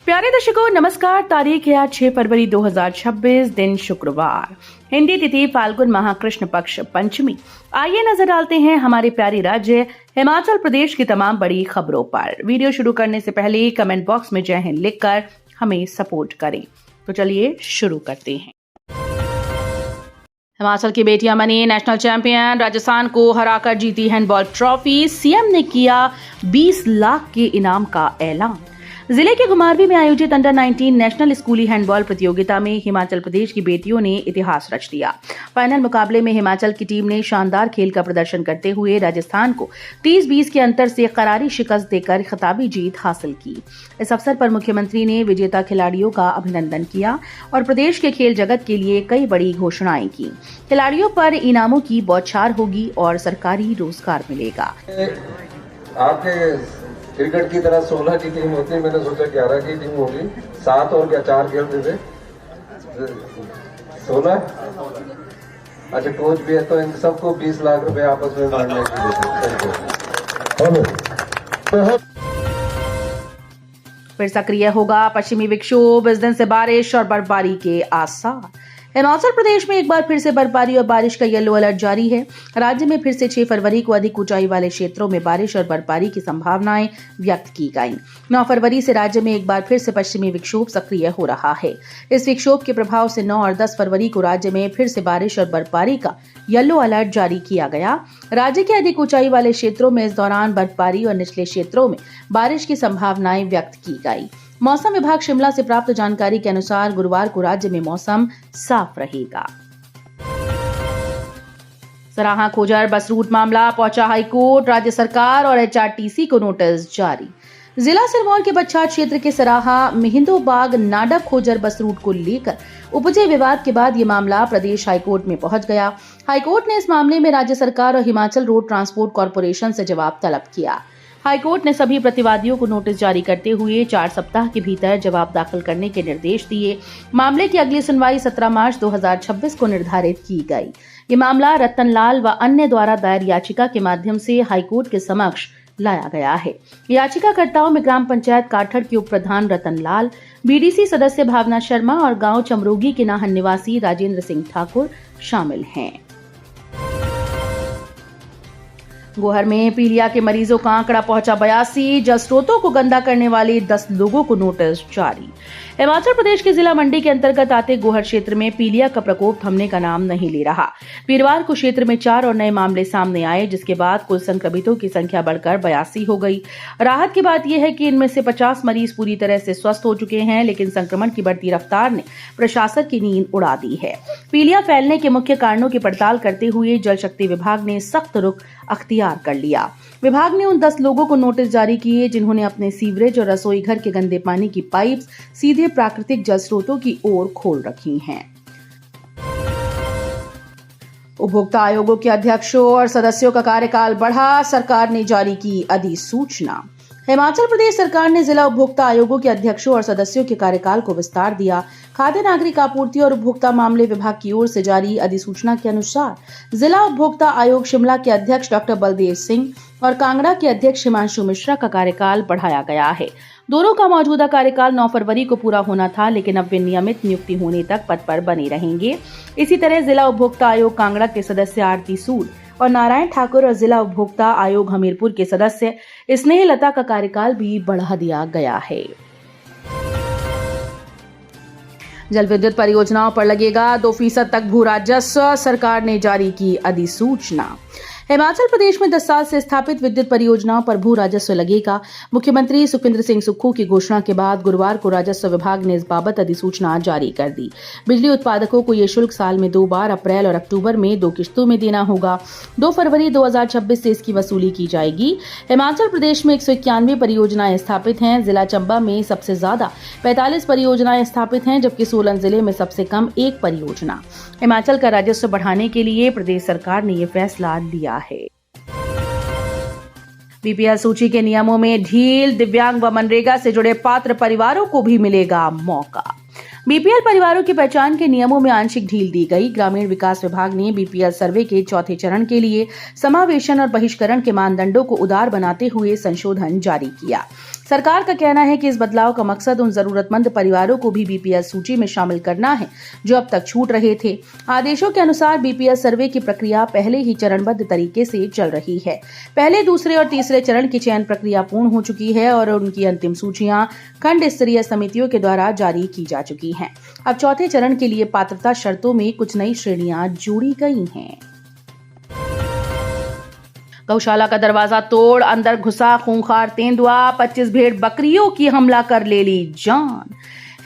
प्यारे दर्शकों नमस्कार। तारीख है आज 6 फरवरी 2026, दिन शुक्रवार, हिंदी तिथि फाल्गुन माह कृष्ण पक्ष पंचमी। आइए नजर डालते हैं हमारे प्यारे राज्य हिमाचल प्रदेश की तमाम बड़ी खबरों पर। वीडियो शुरू करने से पहले कमेंट बॉक्स में जय हिंद लिखकर हमें सपोर्ट करें। तो चलिए शुरू करते हैं। हिमाचल की बेटियां बनी नेशनल चैंपियन, राजस्थान को हराकर जीती हैंडबॉल ट्रॉफी। सीएम ने किया 20 लाख के इनाम का ऐलान। जिले के घुमारवी में आयोजित अंडर 19 नेशनल स्कूली हैंडबॉल प्रतियोगिता में हिमाचल प्रदेश की बेटियों ने इतिहास रच दिया। फाइनल मुकाबले में हिमाचल की टीम ने शानदार खेल का प्रदर्शन करते हुए राजस्थान को 30-20 के अंतर से करारी शिकस्त देकर खिताबी जीत हासिल की। इस अवसर पर मुख्यमंत्री ने विजेता खिलाड़ियों का अभिनंदन किया और प्रदेश के खेल जगत के लिए कई बड़ी घोषणाएं की। खिलाड़ियों पर इनामों की बौछार होगी और सरकारी रोजगार मिलेगा। क्रिकेट की तरह 16 की टीम होती है, मैंने सोचा 11 की टीम होगी। 7 और क्या 4 खेलते थे, 16। अच्छा कोच भी है, तो इन सबको 20 लाख रुपए आपस में बांटने की। फिर सक्रिय होगा पश्चिमी विक्षोभ, इस दिन से बारिश और बर्फबारी के आसार। हिमाचल प्रदेश में एक बार फिर से बर्फबारी और बारिश का येलो अलर्ट जारी है। राज्य में फिर से 6 फरवरी को अधिक ऊंचाई वाले क्षेत्रों में बारिश और बर्फबारी की संभावनाएं व्यक्त की गई। 9 फरवरी से राज्य में एक बार फिर से पश्चिमी विक्षोभ सक्रिय हो रहा है। इस विक्षोभ के प्रभाव से 9 और 10 फरवरी को राज्य में फिर से बारिश और बर्फबारी का येलो अलर्ट जारी किया गया। राज्य के अधिक ऊंचाई वाले क्षेत्रों में इस दौरान बर्फबारी और निचले क्षेत्रों में बारिश की संभावनाएं व्यक्त की गई। मौसम विभाग शिमला से प्राप्त जानकारी के अनुसार गुरुवार को राज्य में मौसम साफ रहेगा। सराहा खोजर बस रूट मामला पहुंचा हाईकोर्ट, राज्य सरकार और एचआरटीसी को नोटिस जारी। जिला सिरमौर के बच्छाड़ क्षेत्र के सराहा मिहिंदोबाग नाडक खोजर बस रूट को लेकर उपजे विवाद के बाद ये मामला प्रदेश हाईकोर्ट में पहुंच गया। हाईकोर्ट ने इस मामले में राज्य सरकार और हिमाचल रोड ट्रांसपोर्ट कॉर्पोरेशन से जवाब तलब किया। हाईकोर्ट ने सभी प्रतिवादियों को नोटिस जारी करते हुए 4 सप्ताह के भीतर जवाब दाखिल करने के निर्देश दिए। मामले की अगली सुनवाई 17 मार्च 2026 को निर्धारित की गई। ये मामला रतनलाल व अन्य द्वारा दायर याचिका के माध्यम से हाईकोर्ट के समक्ष लाया गया है। याचिकाकर्ताओं में ग्राम पंचायत काठड़ के उप प्रधान रतनलाल, बीडीसी सदस्य भावना शर्मा और गांव चमरोगी के नाहन निवासी राजेंद्र सिंह ठाकुर शामिल हैं। गोहर में पीलिया के मरीजों का आंकड़ा पहुंचा 82। जल स्रोतों को गंदा करने वाले 10 लोगों को नोटिस जारी। हिमाचल प्रदेश के जिला मंडी के अंतर्गत आते गोहर क्षेत्र में पीलिया का प्रकोप थमने का नाम नहीं ले रहा। वीरवार को क्षेत्र में 4 और नए मामले सामने आए, जिसके बाद कुल संक्रमितों की संख्या बढ़कर 82 हो गई। राहत की बात यह है कि इनमें से 50 मरीज पूरी तरह से स्वस्थ हो चुके हैं, लेकिन संक्रमण की बढ़ती रफ्तार ने प्रशासन की नींद उड़ा दी है। पीलिया फैलने के मुख्य कारणों की पड़ताल करते हुए जल शक्ति विभाग ने सख्त रुख अख्तियार कर लिया। विभाग ने उन 10 लोगों को नोटिस जारी किए जिन्होंने अपने सीवरेज और रसोई घर के गंदे पानी की पाइप्स सीधे प्राकृतिक जल स्रोतों की ओर खोल रखी हैं। उपभोक्ता आयोगों के अध्यक्षों और सदस्यों का कार्यकाल बढ़ा, सरकार ने जारी की अधिसूचना। हिमाचल प्रदेश सरकार ने जिला उपभोक्ता आयोगों के अध्यक्षों और सदस्यों के कार्यकाल को विस्तार दिया। खाद्य नागरिक आपूर्ति और उपभोक्ता मामले विभाग की ओर से जारी अधिसूचना के अनुसार जिला उपभोक्ता आयोग शिमला के अध्यक्ष डॉक्टर बलदेव सिंह और कांगड़ा के अध्यक्ष हिमांशु मिश्रा का कार्यकाल बढ़ाया गया है। दोनों का मौजूदा कार्यकाल 9 फरवरी को पूरा होना था, लेकिन अब वे नियमित नियुक्ति होने तक पद पर बने रहेंगे। इसी तरह जिला उपभोक्ता आयोग कांगड़ा के सदस्य आरती सूद और नारायण ठाकुर और जिला उपभोक्ता आयोग हमीरपुर के सदस्य स्नेहलता का कार्यकाल भी बढ़ा दिया गया है। जल विद्युत परियोजनाओं पर लगेगा 2% तक भू राजस्व, सरकार ने जारी की अधिसूचना। हिमाचल प्रदेश में 10 साल से स्थापित विद्युत परियोजनाओं पर भू राजस्व लगेगा। मुख्यमंत्री सुखविंदर सिंह सुक्खू की घोषणा के बाद गुरुवार को राजस्व विभाग ने इस बाबत अधिसूचना जारी कर दी। बिजली उत्पादकों को ये शुल्क साल में 2 बार अप्रैल और अक्टूबर में 2 किश्तों में देना होगा। 2 फरवरी 2026 से इसकी वसूली की जाएगी। हिमाचल प्रदेश में 191 परियोजनाएं स्थापित हैं। जिला चंबा में सबसे ज्यादा 45 परियोजनाएं स्थापित हैं, जबकि सोलन जिले में सबसे कम 1 परियोजना। हिमाचल का राजस्व बढ़ाने के लिए प्रदेश सरकार ने ये फैसला लिया है। बीपीएल सूची के नियमों में ढील, दिव्यांग व मनरेगा से जुड़े पात्र परिवारों को भी मिलेगा मौका। बीपीएल परिवारों की पहचान के नियमों में आंशिक ढील दी गई। ग्रामीण विकास विभाग ने बीपीएल सर्वे के चौथे चरण के लिए समावेशन और बहिष्करण के मानदंडों को उदार बनाते हुए संशोधन जारी किया। सरकार का कहना है कि इस बदलाव का मकसद उन जरूरतमंद परिवारों को भी बीपीएल सूची में शामिल करना है जो अब तक छूट रहे थे। आदेशों के अनुसार बीपीएल सर्वे की प्रक्रिया पहले ही चरणबद्ध तरीके से चल रही है। पहले, दूसरे और तीसरे चरण की चयन प्रक्रिया पूर्ण हो चुकी है और उनकी अंतिम सूचियां खंड स्तरीय समितियों के द्वारा जारी की जा चुकी हैं। अब चौथे चरण के लिए पात्रता शर्तों में कुछ नई श्रेणियां जोड़ी गई हैं। गौशाला का दरवाजा तोड़ अंदर घुसा खूंखार तेंदुआ, 25 भेड़ बकरियों की हमला कर ले ली जान।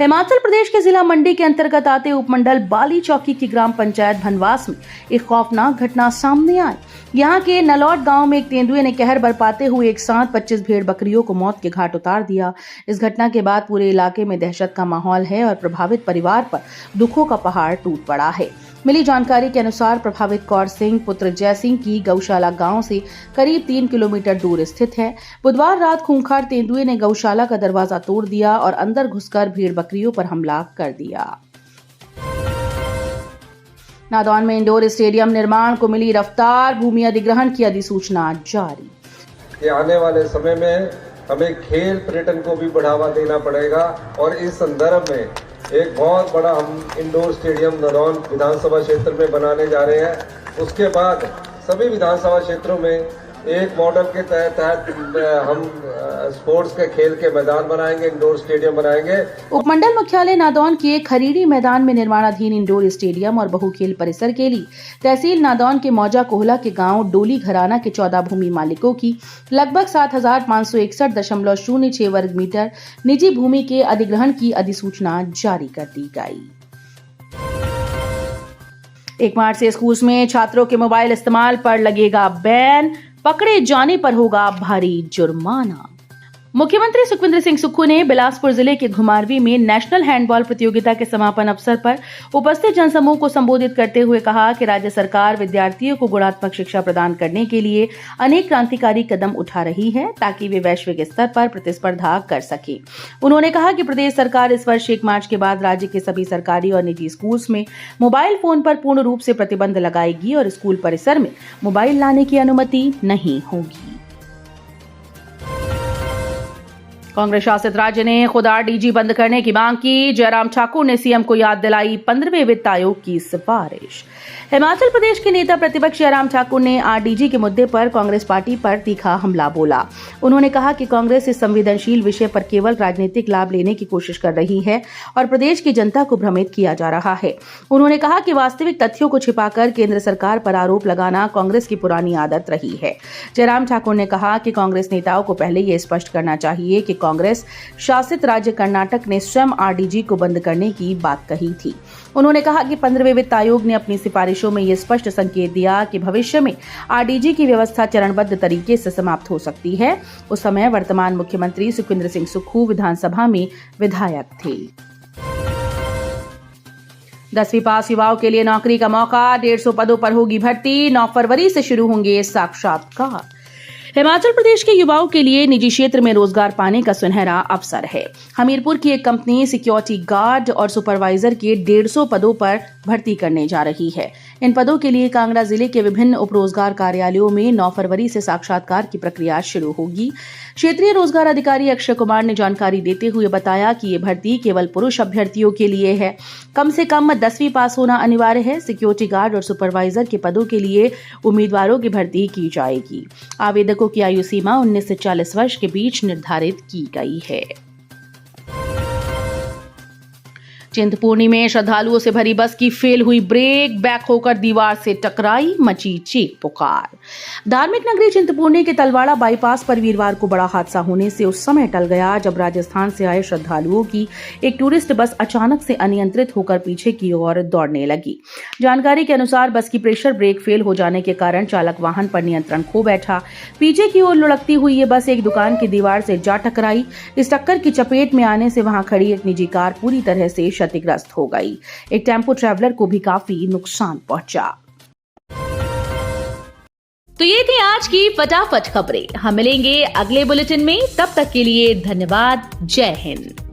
हिमाचल प्रदेश के जिला मंडी के अंतर्गत आते उपमंडल बाली चौकी की ग्राम पंचायत भनवास में एक खौफनाक घटना सामने आई। यहाँ के नलौट गांव में एक तेंदुए ने कहर बरपाते हुए एक साथ 25 भेड़ बकरियों को मौत के घाट उतार दिया। इस घटना के बाद पूरे इलाके में दहशत का माहौल है और प्रभावित परिवार पर दुखों का पहाड़ टूट पड़ा है। मिली जानकारी के अनुसार प्रभावित कौर सिंह पुत्र जय सिंह की गौशाला गांव से करीब 3 किलोमीटर दूर स्थित है। बुधवार रात खूंखार तेंदुए ने गौशाला का दरवाजा तोड़ दिया और अंदर घुसकर भेड़ बकरियों पर हमला कर दिया। नादौन में इंडोर स्टेडियम निर्माण को मिली रफ्तार, भूमि अधिग्रहण की अधिसूचना जारी। आने वाले समय में हमें खेल पर्यटन को भी बढ़ावा देना पड़ेगा और इस संदर्भ में एक बहुत बड़ा हम इंडोर स्टेडियम नादौन विधानसभा क्षेत्र में बनाने जा रहे हैं। उसके बाद सभी विधानसभा क्षेत्रों में एक मॉडल के तहत हम स्पोर्ट्स के खेल के मैदान बनाएंगे, इंडोर स्टेडियम बनाएंगे। उपमंडल मुख्यालय नादौन के खरीड़ी मैदान में निर्माणाधीन इंडोर स्टेडियम और बहुखेल परिसर के लिए तहसील नादौन के मौजा कोहला के गांव डोली घराना के 14 भूमि मालिकों की लगभग 7,561.06 वर्ग मीटर निजी भूमि के अधिग्रहण की अधिसूचना जारी कर दी गई। 1 मार्च से स्कूल में छात्रों के मोबाइल इस्तेमाल पर लगेगा बैन, पकड़े जाने पर होगा भारी जुर्माना। मुख्यमंत्री सुखविंदर सिंह सुक्खू ने बिलासपुर जिले के घुमारवी में नेशनल हैंडबॉल प्रतियोगिता के समापन अवसर पर उपस्थित जनसमूह को संबोधित करते हुए कहा कि राज्य सरकार विद्यार्थियों को गुणात्मक शिक्षा प्रदान करने के लिए अनेक क्रांतिकारी कदम उठा रही है ताकि वे वैश्विक स्तर पर प्रतिस्पर्धा कर सके। उन्होंने कहा कि प्रदेश सरकार इस वर्ष 1 मार्च के बाद राज्य के सभी सरकारी और निजी स्कूल्स में मोबाइल फोन पर पूर्ण रूप से प्रतिबंध लगाएगी और स्कूल परिसर में मोबाइल लाने की अनुमति नहीं होगी। कांग्रेस शासित राज्य ने खुद आरडीजी बंद करने की मांग की। जयराम ठाकुर ने सीएम को याद दिलाई 15वें वित्त आयोग की सिफारिश। हिमाचल प्रदेश के नेता प्रतिपक्ष जयराम ठाकुर ने आरडीजी के मुद्दे पर कांग्रेस पार्टी पर तीखा हमला बोला। उन्होंने कहा कि कांग्रेस इस संवेदनशील विषय पर केवल राजनीतिक लाभ लेने की कोशिश कर रही है और प्रदेश की जनता को भ्रमित किया जा रहा है। उन्होंने कहा कि वास्तविक तथ्यों को छिपाकर केंद्र सरकार पर आरोप लगाना कांग्रेस की पुरानी आदत रही है। जयराम ठाकुर ने कहा कि कांग्रेस नेताओं को पहले ये स्पष्ट करना चाहिए कि कांग्रेस शासित राज्य कर्नाटक ने स्वयं आरडीजी को बंद करने की बात कही थी। उन्होंने कहा कि 15वें वित्त आयोग ने अपनी सिफारिशों में यह स्पष्ट संकेत दिया कि भविष्य में आरडीजी की व्यवस्था चरणबद्ध तरीके से समाप्त हो सकती है। उस समय वर्तमान मुख्यमंत्री सुखविंदर सिंह सुक्खू विधानसभा में विधायक थे। 10वीं पास युवाओं के लिए नौकरी का मौका, 150 पदों पर होगी भर्ती, 9 फरवरी से शुरू होंगे साक्षात्कार। हिमाचल प्रदेश के युवाओं के लिए निजी क्षेत्र में रोजगार पाने का सुनहरा अवसर है। हमीरपुर की एक कंपनी सिक्योरिटी गार्ड और सुपरवाइजर के 150 पदों पर भर्ती करने जा रही है। इन पदों के लिए कांगड़ा जिले के विभिन्न उप रोजगार कार्यालयों में 9 फरवरी से साक्षात्कार की प्रक्रिया शुरू होगी। क्षेत्रीय रोजगार अधिकारी अक्षय कुमार ने जानकारी देते हुए बताया कि ये भर्ती केवल पुरुष अभ्यर्थियों के लिए है। कम से कम 10वीं पास होना अनिवार्य है। सिक्योरिटी गार्ड और सुपरवाइजर के पदों के लिए उम्मीदवारों की भर्ती की जाएगी। आवेदकों की आयु सीमा 19 से 40 वर्ष के बीच निर्धारित की गई है। चिंतपूर्णी में श्रद्धालुओं से भरी बस की फेल हुई ब्रेक, बैक होकर दीवार से टकराई, मची चीख पुकार। धार्मिक नगरी चिंतपूर्णी के तलवाड़ा बाईपास पर वीरवार को बड़ा हादसा होने से उस समय टल गया जब राजस्थान से आए श्रद्धालुओं की एक टूरिस्ट बस अचानक से अनियंत्रित होकर पीछे की ओर दौड़ने लगी। जानकारी के अनुसार बस की प्रेशर ब्रेक फेल हो जाने के कारण चालक वाहन पर नियंत्रण खो बैठा। पीछे की ओर लुढ़कती हुई ये बस एक दुकान की दीवार से जा टकराई। इस टक्कर की चपेट में आने से वहां खड़ी एक निजी कार पूरी तरह से क्षतिग्रस्त हो गई। एक टेम्पो ट्रैवलर को भी काफी नुकसान पहुंचा। तो ये थी आज की फटाफट खबरें। हम मिलेंगे अगले बुलेटिन में, तब तक के लिए धन्यवाद। जय हिंद।